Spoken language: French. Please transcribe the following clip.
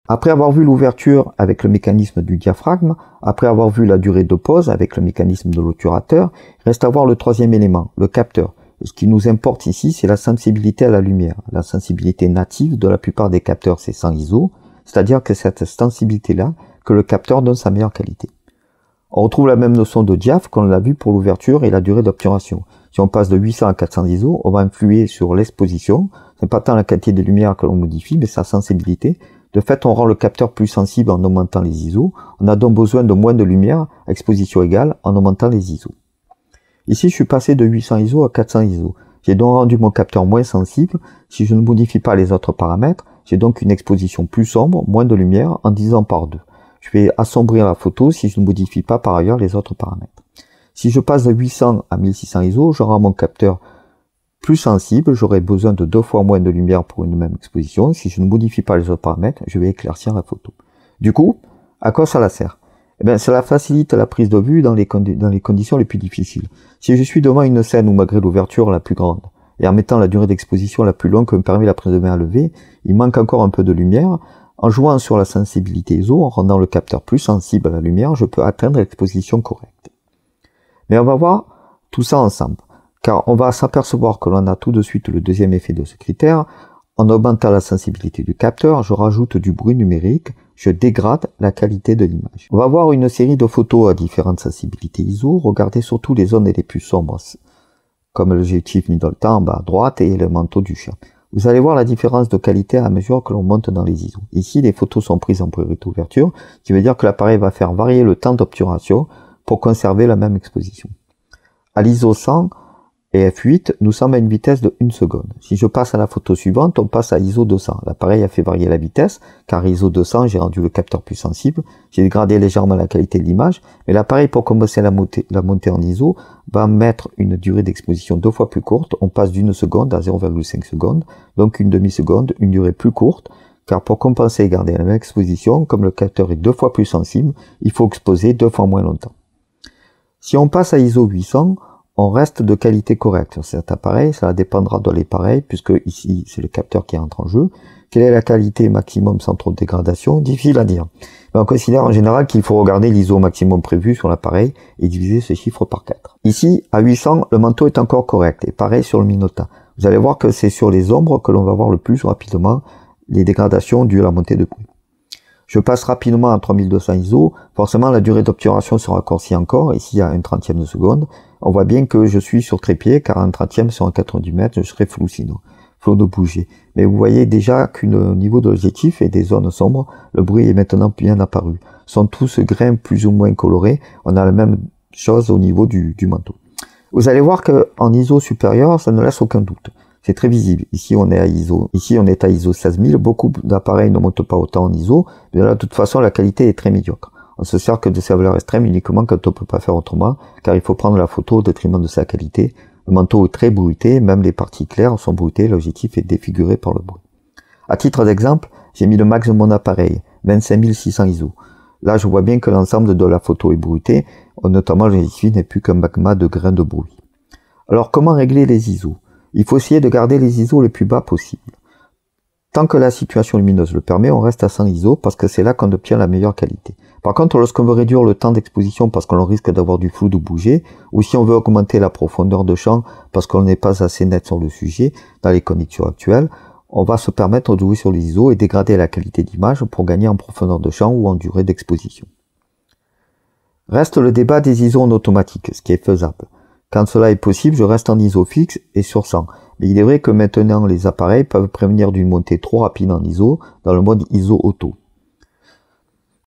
Après avoir vu l'ouverture avec le mécanisme du diaphragme, après avoir vu la durée de pause avec le mécanisme de l'obturateur, il reste à voir le troisième élément, le capteur. Ce qui nous importe ici, c'est la sensibilité à la lumière. La sensibilité native de la plupart des capteurs, c'est 100 ISO, c'est-à-dire que cette sensibilité-là, que le capteur donne sa meilleure qualité. On retrouve la même notion de diaph qu'on l'a vu pour l'ouverture et la durée d'obturation. Si on passe de 800 à 400 ISO, on va influer sur l'exposition. C'est pas tant la qualité de lumière que l'on modifie, mais sa sensibilité. De fait, on rend le capteur plus sensible en augmentant les ISO. On a donc besoin de moins de lumière à exposition égale en augmentant les ISO. Ici, je suis passé de 800 ISO à 400 ISO. J'ai donc rendu mon capteur moins sensible. Si je ne modifie pas les autres paramètres, j'ai donc une exposition plus sombre, moins de lumière, en divisant par 2. Je vais assombrir la photo si je ne modifie pas par ailleurs les autres paramètres. Si je passe de 800 à 1600 ISO, je rends mon capteur plus sensible, j'aurai besoin de 2 fois moins de lumière pour une même exposition. Si je ne modifie pas les autres paramètres, je vais éclaircir la photo. Du coup, à quoi cela sert? Eh bien, cela facilite la prise de vue dans les conditions les plus difficiles. Si je suis devant une scène où malgré l'ouverture la plus grande, et en mettant la durée d'exposition la plus longue que me permet la prise de main à lever, il manque encore un peu de lumière, en jouant sur la sensibilité ISO, en rendant le capteur plus sensible à la lumière, je peux atteindre l'exposition correcte. Mais on va voir tout ça ensemble. Car on va s'apercevoir que l'on a tout de suite le deuxième effet de ce critère. En augmentant la sensibilité du capteur, je rajoute du bruit numérique, je dégrade la qualité de l'image. On va voir une série de photos à différentes sensibilités ISO, regardez surtout les zones les plus sombres, comme l'objectif Middleton en bas à droite et le manteau du chat. Vous allez voir la différence de qualité à mesure que l'on monte dans les ISO. Ici, les photos sont prises en priorité ouverture, ce qui veut dire que l'appareil va faire varier le temps d'obturation pour conserver la même exposition. À l'ISO 100, et F8, nous sommes à une vitesse de 1 seconde. Si je passe à la photo suivante, on passe à ISO 200. L'appareil a fait varier la vitesse, car ISO 200, j'ai rendu le capteur plus sensible, j'ai dégradé légèrement la qualité de l'image, mais l'appareil, pour commencer la montée en ISO, va mettre une durée d'exposition 2 fois plus courte. On passe d'1 seconde à 0,5 secondes, donc une demi-seconde, une durée plus courte, car pour compenser et garder la même exposition, comme le capteur est 2 fois plus sensible, il faut exposer 2 fois moins longtemps. Si on passe à ISO 800, on reste de qualité correcte sur cet appareil, cela dépendra de l'appareil, puisque ici c'est le capteur qui entre en jeu. Quelle est la qualité maximum sans trop de dégradation? Difficile à dire. Mais on considère en général qu'il faut regarder l'ISO maximum prévu sur l'appareil et diviser ce chiffre par 4. Ici, à 800, le manteau est encore correct, et pareil sur le Minolta. Vous allez voir que c'est sur les ombres que l'on va voir le plus rapidement les dégradations dues à la montée de bruit. Je passe rapidement à 3200 ISO, forcément la durée d'obturation se raccourcit encore, ici à 1/30 de seconde. On voit bien que je suis sur trépied, car 1/30 sur un 90 mètres, je serais flou sinon, flou de bouger. Mais vous voyez déjà qu'au niveau de l'objectif et des zones sombres, le bruit est maintenant bien apparu. Sont tous grains plus ou moins colorés, on a la même chose au niveau du manteau. Vous allez voir qu'en ISO supérieur, ça ne laisse aucun doute. C'est très visible. Ici, on est à ISO 16000. Beaucoup d'appareils ne montent pas autant en ISO, mais là, de toute façon, la qualité est très médiocre. On se sert que de ces valeurs extrêmes uniquement quand on ne peut pas faire autrement, car il faut prendre la photo au détriment de sa qualité. Le manteau est très bruité, même les parties claires sont bruitées, l'objectif est défiguré par le bruit. À titre d'exemple, j'ai mis le max de mon appareil, 25600 ISO. Là, je vois bien que l'ensemble de la photo est bruité, notamment l'objectif n'est plus qu'un magma de grains de bruit. Alors, comment régler les ISO? Il faut essayer de garder les ISO les plus bas possible. Tant que la situation lumineuse le permet, on reste à 100 ISO parce que c'est là qu'on obtient la meilleure qualité. Par contre, lorsqu'on veut réduire le temps d'exposition parce qu'on risque d'avoir du flou de bouger, ou si on veut augmenter la profondeur de champ parce qu'on n'est pas assez net sur le sujet, dans les conditions actuelles, on va se permettre de jouer sur les ISO et dégrader la qualité d'image pour gagner en profondeur de champ ou en durée d'exposition. Reste le débat des ISO en automatique, ce qui est faisable. Quand cela est possible, je reste en ISO fixe et sur 100. Mais il est vrai que maintenant les appareils peuvent prévenir d'une montée trop rapide en ISO dans le mode ISO auto.